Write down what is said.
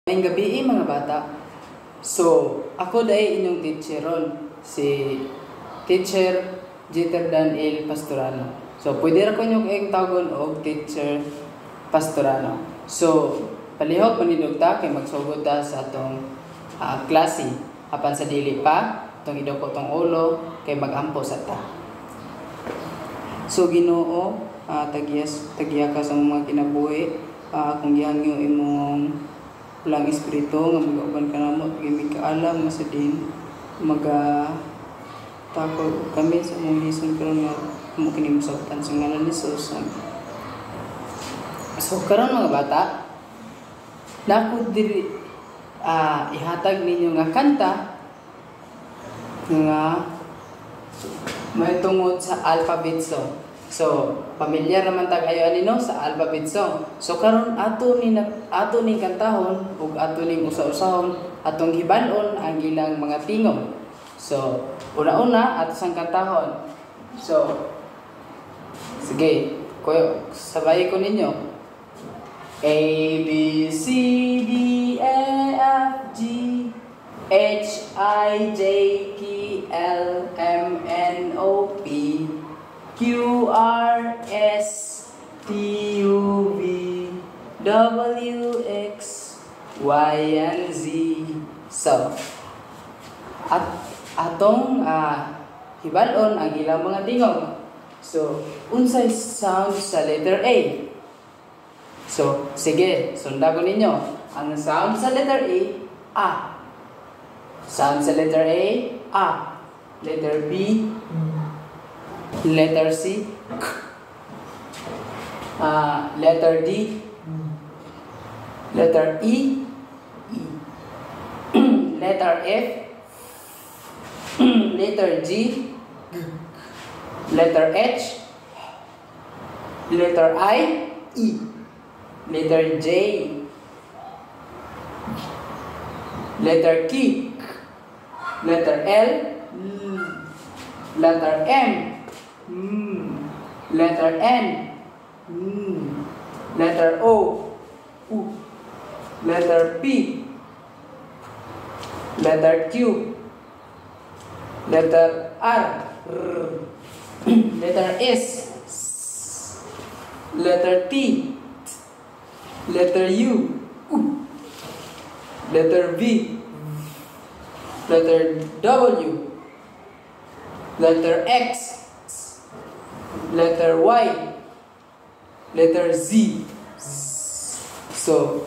Ngayong gabi mga bata. So, ako dahil inyong teacher ron, si Teacher Jeter Daniel Pastorano. So, pwede ra ko nyo kayong tawagon og Teacher Pastorano. So, palihog manidugta kay magsugod ta sa atong klase. Apan sa dili pa, itong idoko tong ulo kay magampo sa ta. So, Ginoo, tagiya ka sa mga kinabuhi, kung gihangyo imong pulang espiritu nga mag-uban ka namo gimi ka alam nga sa din takot kami sa mong lison karon nga mo kini musabtan sa ngalan ni Jesus. So karon mga bata, nako diri ihatag ninyo nga kanta nga may tungod sa alphabet song. So, pamilyar naman tagayo anino sa alphabet song. So karon ato ning kantahon ug ato ning usa-usahon atong hiban-on ang ilang mga tingog. So, una-una ato sang kantahon. So, sige, sabay ko ninyo. A B C D E F G H I J K L M N O P Q R S T U V W X Y and Z. So, atong hibalon ang ilang mga tingog. So, unsay sound sa letter A? So, sige, sundagon ninyo. Ang sound sa letter A. Sound sa letter A. Letter B. Letter C, letter D, letter E, letter F, letter G, letter H, letter I, E, letter J, letter K, letter L, letter M, letter N, letter O, letter P, letter Q, letter R, letter S, letter T, letter U, letter V, letter W, letter X, letter Y, letter Z. So,